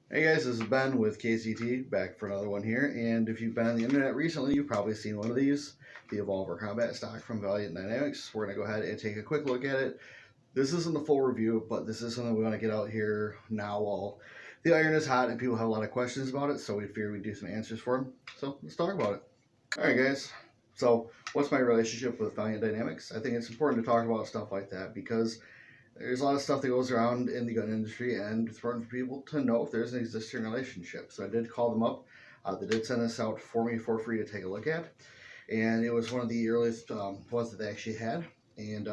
Hey guys, this is Ben with KCT, back for another one here. And if you've been on the internet recently, you've probably seen one of these, the Evolvr combat stock from Valiant Dynamics. We're going to go ahead and take a quick look at it. This isn't the full review, but this is something we want to get out here now while the iron is hot and people have a lot of questions about it, so we figured we'd do some answers for them. So let's talk about it. Alright guys, so what's my relationship with Valiant Dynamics? I think it's important to talk about stuff like that because there's a lot of stuff that goes around in the gun industry, and it's important for people to know if there's an existing relationship. So I did call them up. They did send this out for me for free to take a look at, and it was one of the earliest ones that they actually had. And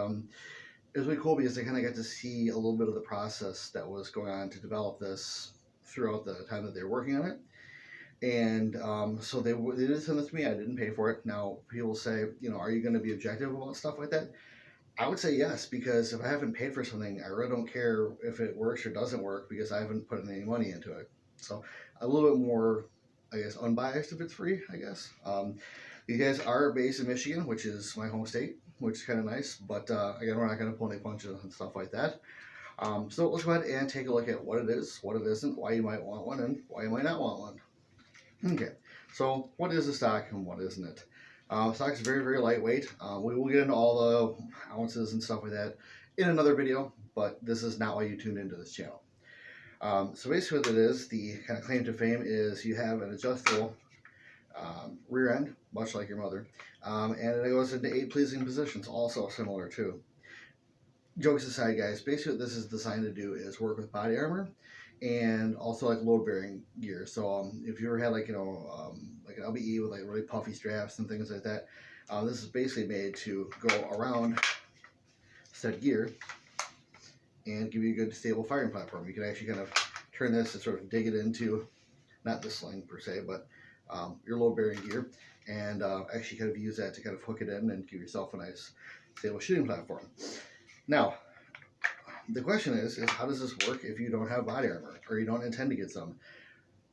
it was really cool because I kind of got to see a little bit of the process that was going on to develop this throughout the time that they were working on it. And so they did send this to me. I didn't pay for it. Now, people say, are you going to be objective about stuff like that? I would say yes, because if I haven't paid for something, I really don't care if it works or doesn't work because I haven't put any money into it. So a little bit more, I guess, unbiased if it's free, I guess. You guys are based in Michigan, which is my home state, which is kind of nice. But again, we're not going to pull any punches and stuff like that. So let's go ahead and take a look at what it is, what it isn't, why you might want one, and why you might not want one. Okay, so what is a stock and what isn't it? Stock is very, very lightweight. We will get into all the ounces and stuff like that in another video, but this is not why you tuned into this channel. So basically what it is, the kind of claim to fame is you have an adjustable rear end, much like your mother, and it goes into 8 pleasing positions, also similar too. Jokes aside, guys, basically what this is designed to do is work with body armor and also like load bearing gear. So if you ever had like an LBE with like really puffy straps and things like that, this is basically made to go around said gear and give you a good stable firing platform. You can actually kind of turn this and sort of dig it into, not the sling per se, but your load bearing gear, and actually kind of use that to kind of hook it in and give yourself a nice stable shooting platform. Now, the question is how does this work if you don't have body armor or you don't intend to get some?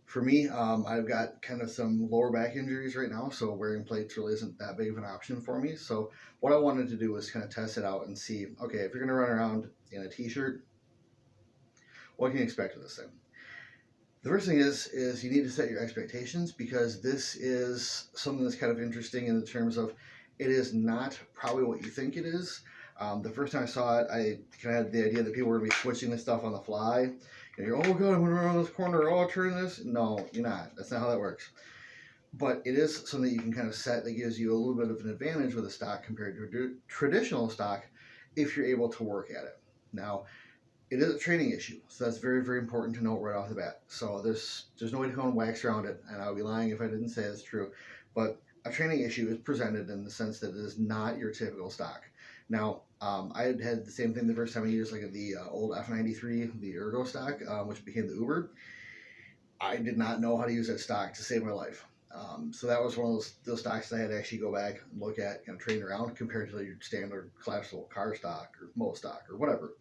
For me, I've got kind of some lower back injuries right now, so wearing plates really isn't that big of an option for me. So what I wanted to do was kind of test it out and see, okay, if you're going to run around in a t-shirt, what can you expect of this thing? The first thing is you need to set your expectations, because this is something that's kind of interesting in the terms of it is not probably what you think it is. The first time I saw it, I kind of had the idea that people were going to be switching this stuff on the fly. And you're, oh god, I'm going to run around this corner, oh, I'll turn this. No, you're not. That's not how that works. But it is something that you can kind of set that gives you a little bit of an advantage with a stock compared to a traditional stock if you're able to work at it. Now, it is a training issue, so that's very, very important to note right off the bat. So there's no way to go and wax around it, and I would be lying if I didn't say it's true. But a training issue is presented in the sense that it is not your typical stock. Now, I had the same thing the first time I used like the old F93, the Ergo stock, which became the Uber. I did not know how to use that stock to save my life. So that was one of those stocks that I had to actually go back and look at, kind of train around compared to your standard collapsible car stock or mow stock or whatever.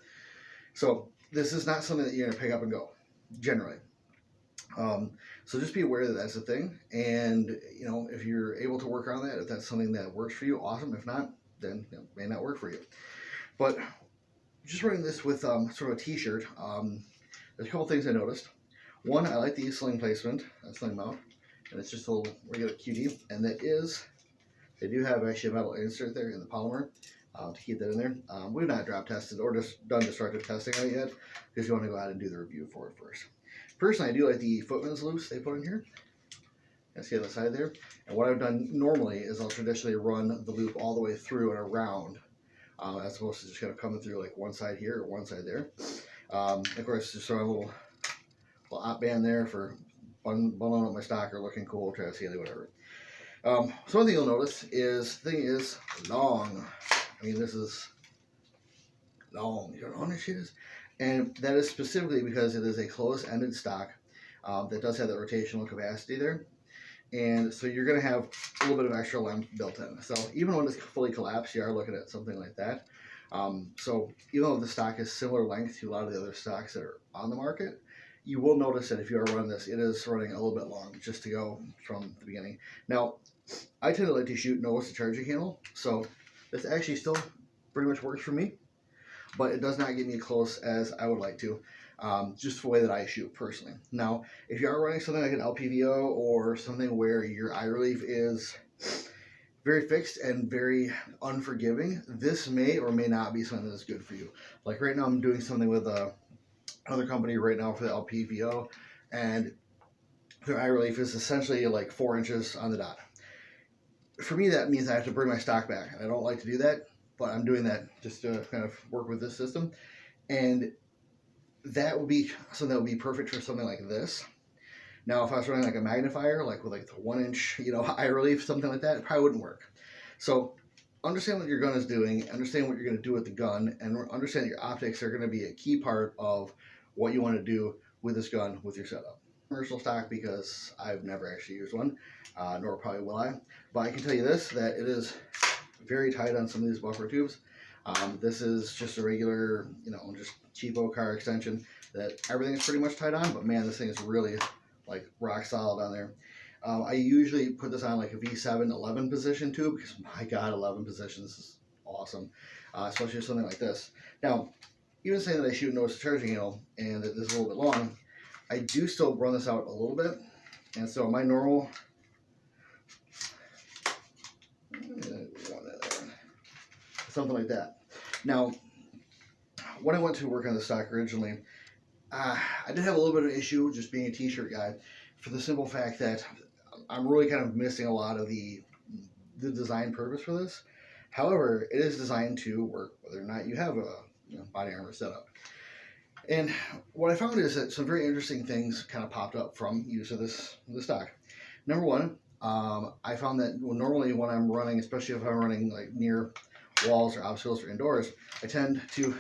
So this is not something that you're going to pick up and go, generally. So just be aware that that's a thing, and if you're able to work around that, if that's something that works for you, awesome. If not, then it may not work for you. But just running this with sort of a t-shirt, there's a couple things I noticed. One, I like the sling placement, sling mount, and it's just a little regular QD, and that is, they do have actually a metal insert there in the polymer to keep that in there. We've not drop tested or just done destructive testing on it yet, because you want to go out and do the review for it first. Personally, I do like the footman's loops they put in here. You see on the side there. And what I've done normally is I'll traditionally run the loop all the way through and around, as opposed to just kind of coming through like one side here or one side there. Of course, just throw a little op band there for bundling up my stock or looking cool, try to see whatever. So one thing you'll notice is the thing is long. I mean, this is long. You don't know how much it is? And that is specifically because it is a closed-ended stock that does have that rotational capacity there. And so you're going to have a little bit of extra length built in. So even when it's fully collapsed, you are looking at something like that. So even though the stock is similar length to a lot of the other stocks that are on the market, you will notice that if you are running this, it is running a little bit long just to go from the beginning. Now, I tend to like to shoot nose to charging handle, so this actually still pretty much works for me, but it does not get me close as I would like to. just the way that I shoot personally. Now, if you are running something like an LPVO or something where your eye relief is very fixed and very unforgiving, this may or may not be something that's good for you. Like right now, I'm doing something with another company right now for the LPVO, and their eye relief is essentially like 4 inches on the dot. For me, that means I have to bring my stock back. I don't like to do that, but I'm doing that just to kind of work with this system. And that would be something that would be perfect for something like this. Now, if I was running like a magnifier, like with like the 1 inch, eye relief, something like that, it probably wouldn't work. So understand what your gun is doing, understand what you're going to do with the gun, and understand that your optics are going to be a key part of what you want to do with this gun, with your setup. Commercial stock, because I've never actually used one, nor probably will I. But I can tell you this, that it is very tight on some of these buffer tubes. This is just a regular, just cheapo car extension that everything is pretty much tight on, but man, this thing is really like rock solid on there. I usually put this on like a V7 11 position tube, because my God, 11 positions is awesome, especially something like this. Now, even saying that I shoot nose to charging angle and that this is a little bit long, I do still run this out a little bit, and so my normal, something like that. Now, when I went to work on the stock originally, I did have a little bit of an issue just being a t-shirt guy, for the simple fact that I'm really kind of missing a lot of the design purpose for this. However, it is designed to work whether or not you have a body armor setup. And what I found is that some very interesting things kind of popped up from use of this stock. Number one, I found that normally when I'm running, especially if I'm running like near walls or obstacles or indoors, I tend to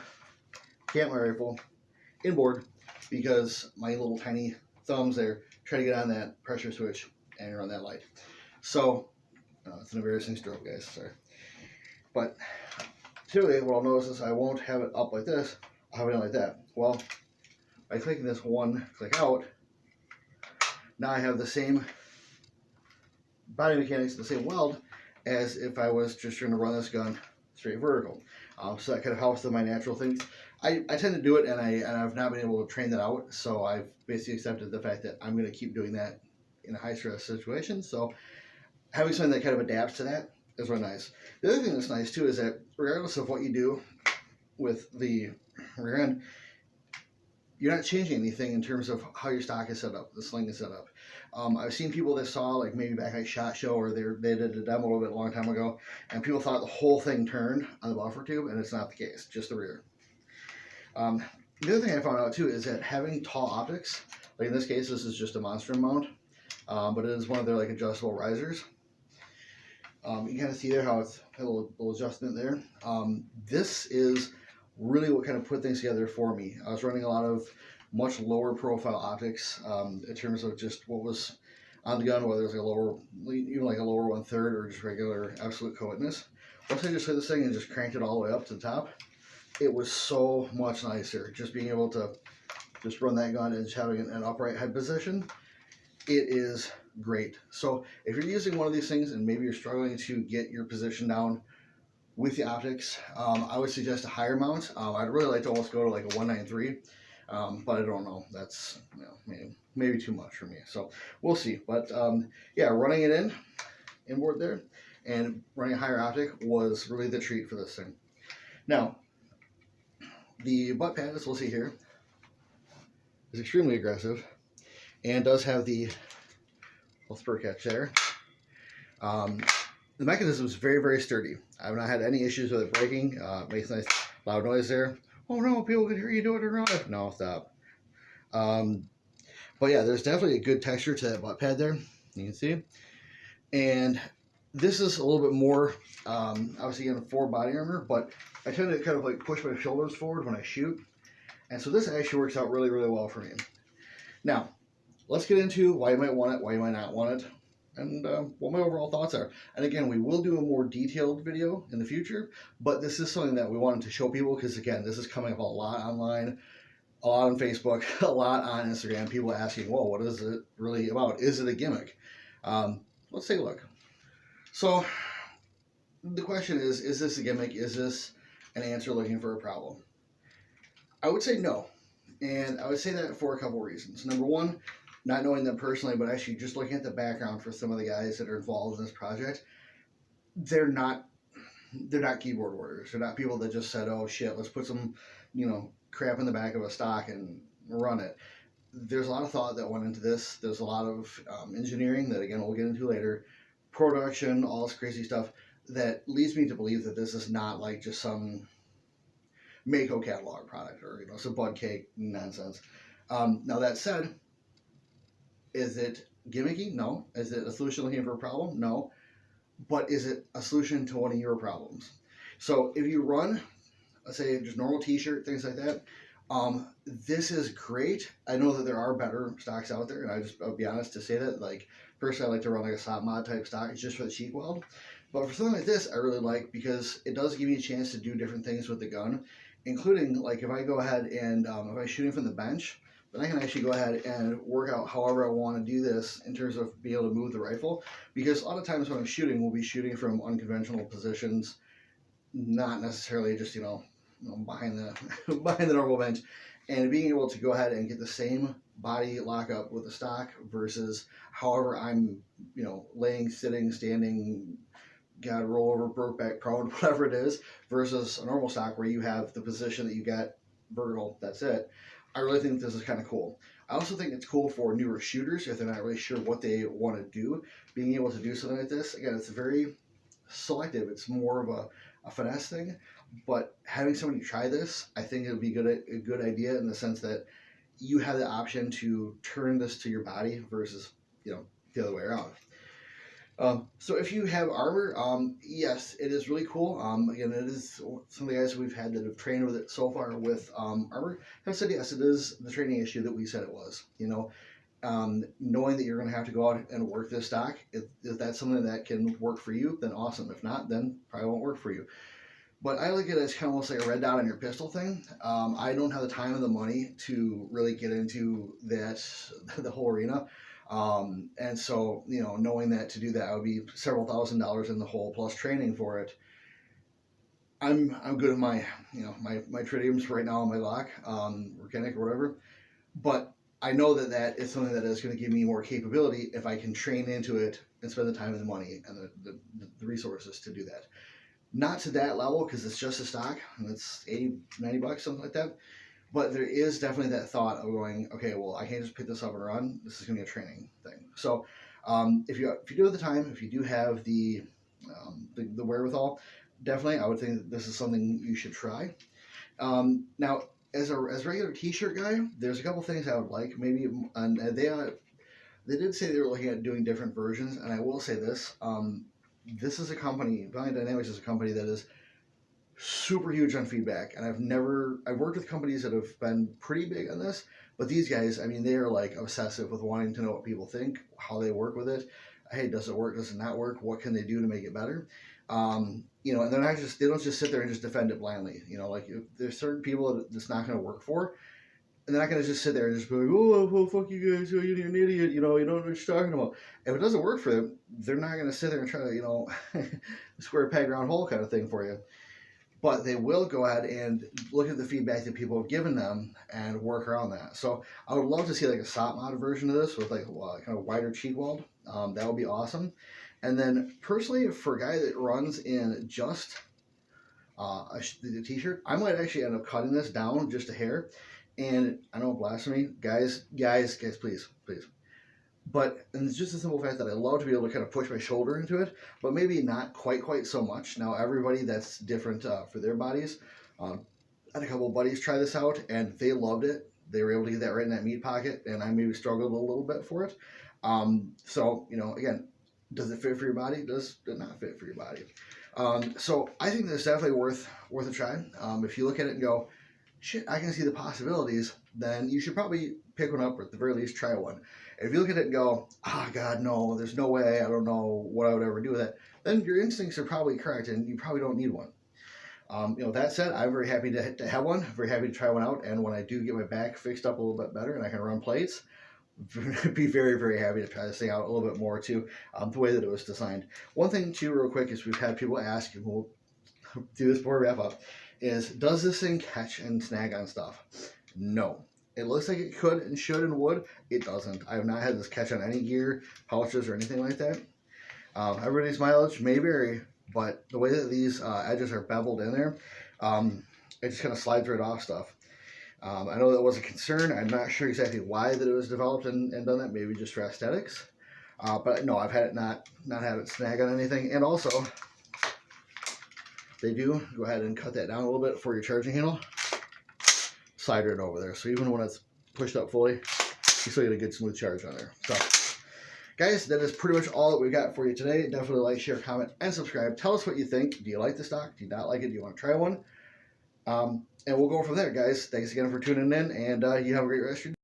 camp my rifle inboard, because my little tiny thumbs there try to get on that pressure switch and run that light. So, it's an embarrassing stroke, guys, sorry. But typically what I'll notice is I won't have it up like this, I'll have it in like that. Well, by clicking this one click out, now I have the same body mechanics, the same weld, as if I was just trying to run this gun straight vertical. So that kind of helps with my natural things. I tend to do it, and I've not been able to train that out, so I've basically accepted the fact that I'm going to keep doing that in a high-stress situation. So having something that kind of adapts to that is really nice. The other thing that's nice, too, is that regardless of what you do with the rear end, you're not changing anything in terms of how your stock is set up, the sling is set up. I've seen people that saw, like maybe back at SHOT Show, or they did a demo a little bit a long time ago, and people thought the whole thing turned on the buffer tube, and it's not the case, just the rear. The other thing I found out too is that having tall optics, like in this case, this is just a Monstrum mount, but it is one of their like adjustable risers. You can kind of see there how it's a little adjustment there. This is really what kind of put things together for me. I was running a lot of much lower profile optics in terms of just what was on the gun, whether it was like a lower, even like a lower 1/3 or just regular absolute co-witness. Once I just hit this thing and just cranked it all the way up to the top, it was so much nicer. Just being able to just run that gun and just having an upright head position, it is great. So if you're using one of these things and maybe you're struggling to get your position down with the optics, I would suggest a higher mount. I'd really like to almost go to like a 193, but I don't know. That's maybe too much for me. So we'll see. But yeah, running it inboard there and running a higher optic was really the treat for this thing. Now, the butt pad, as we'll see here, is extremely aggressive and does have the little spur catch there. The mechanism is very, very sturdy. I've not had any issues with it breaking. It makes a nice loud noise there. Oh no, people can hear you do it in real life. No, stop. But yeah, there's definitely a good texture to that butt pad there. You can see. And this is a little bit more, obviously again, for body armor, but I tend to kind of like push my shoulders forward when I shoot. And so this actually works out really, really well for me. Now, let's get into why you might want it, why you might not want it, and what my overall thoughts are. And again, we will do a more detailed video in the future, but this is something that we wanted to show people because, again, this is coming up a lot online, a lot on Facebook, a lot on Instagram. People asking, whoa, what is it really about? Is it a gimmick? Let's take a look. So the question is this a gimmick? Is this an answer looking for a problem? I would say no. And I would say that for a couple reasons. Number one, not knowing them personally, but actually just looking at the background for some of the guys that are involved in this project, they're not keyboard warriors. They're not people that just said, "Oh shit, let's put some, crap in the back of a stock and run it." There's a lot of thought that went into this. There's a lot of engineering that, again, we'll get into later, production, all this crazy stuff that leads me to believe that this is not like just some Mako catalog product or some bud cake nonsense. Now that said, is it gimmicky? No. Is it a solution looking for a problem? No. But is it a solution to one of your problems? So if you run, let's say just normal t-shirt, things like that, this is great. I know that there are better stocks out there, and I'll be honest to say that, like, personally I like to run like a SOP mod type stock just for the cheek weld. But for something like this, I really like, because it does give you a chance to do different things with the gun, including, like, if I go ahead and if I'm shooting from the bench, then I can actually go ahead and work out however I want to do this in terms of being able to move the rifle. Because a lot of times when I'm shooting, we'll be shooting from unconventional positions, not necessarily just, behind the behind the normal bench. And being able to go ahead and get the same body lockup with the stock versus however I'm, laying, sitting, standing, got roll over, broke back, prone, whatever it is, versus a normal stock where you have the position that you got vertical, that's it. I really think this is kind of cool. I also think it's cool for newer shooters if they're not really sure what they want to do. Being able to do something like this, again, it's very selective. It's more of a finesse thing. But having somebody try this, I think it would be a good idea in the sense that you have the option to turn this to your body versus, the other way around. So if you have armor, yes, it is really cool. Again, it is some of the guys we've had that have trained with it so far with armor have said, yes, it is the training issue that we said it was. Knowing that you're going to have to go out and work this stock, if that's something that can work for you, then awesome. If not, then probably won't work for you. But I look at it as kind of almost like a red dot on your pistol thing. I don't have the time and the money to really get into that, the whole arena. And so, knowing that to do that, I would be several $1,000s in the hole plus training for it. I'm good at my, my tritiums right now on my lock, Organic or whatever. But I know that is something that is going to give me more capability if I can train into it and spend the time and the money and the resources to do that. Not to that level, because it's just a stock and it's $80, $90, something like that. But there is definitely that thought of going, okay, well, I can't just pick this up and run. This is going to be a training thing. So if you do have the time, if you do have the wherewithal, definitely I would think that this is something you should try. Now, as a regular t-shirt guy, there's a couple things I would like. Maybe, and they did say they were looking at doing different versions, and I will say this. This is a company, Valiant Dynamics is a company that is super huge on feedback, and I've worked with companies that have been pretty big on this, but these guys, I mean, they are like obsessive with wanting to know what people think, how they work with it. Hey, does it work? Does it not work? What can they do to make it better? And they don't just sit there and just defend it blindly. Like, if there's certain people that it's not going to work for, and they're not going to just sit there and just be like, oh, well, fuck you guys, you're an idiot, you don't know what you're talking about. If it doesn't work for them, they're not going to sit there and try to, square peg round hole kind of thing for you. But they will go ahead and look at the feedback that people have given them and work around that. So I would love to see like a SOP mod version of this with like a kind of wider cheek weld. That would be awesome. And then personally, for a guy that runs in just the t-shirt, I might actually end up cutting this down just a hair. And I know, blasphemy, guys, please. But, and it's just a simple fact that I love to be able to kind of push my shoulder into it, but maybe not quite so much. Now, everybody, that's different for their bodies. I had a couple of buddies try this out, and they loved it. They were able to get that right in that meat pocket, and I maybe struggled a little bit for it. So, again, does it fit for your body? Does it not fit for your body? So I think that's definitely worth a try. If you look at it and go, shit, I can see the possibilities, then you should probably pick one up, or at the very least try one. If you look at it and go, God, no, there's no way, I don't know what I would ever do with it, then your instincts are probably correct, and you probably don't need one. That said, I'm very happy to have one, very happy to try one out, and when I do get my back fixed up a little bit better and I can run plates, be very, very happy to try this thing out a little bit more too, the way that it was designed. One thing too, real quick, is we've had people ask, and we'll do this before we wrap up, is does this thing catch and snag on stuff? No. It looks like it could and should and would. It doesn't. I have not had this catch on any gear, pouches, or anything like that. Everybody's mileage may vary, but the way that these edges are beveled in there, it just kind of slides right off stuff. I know that was a concern. I'm not sure exactly why that it was developed and done that. Maybe just for aesthetics. But no, I've had it not have it snag on anything. And also, they do go ahead and cut that down a little bit for your charging handle. Slide it over there. So even when it's pushed up fully, you still get a good smooth charge on there. So, guys, that is pretty much all that we've got for you today. Definitely like, share, comment, and subscribe. Tell us what you think. Do you like the stock? Do you not like it? Do you want to try one? And we'll go from there, guys. Thanks again for tuning in, and you have a great rest of your day.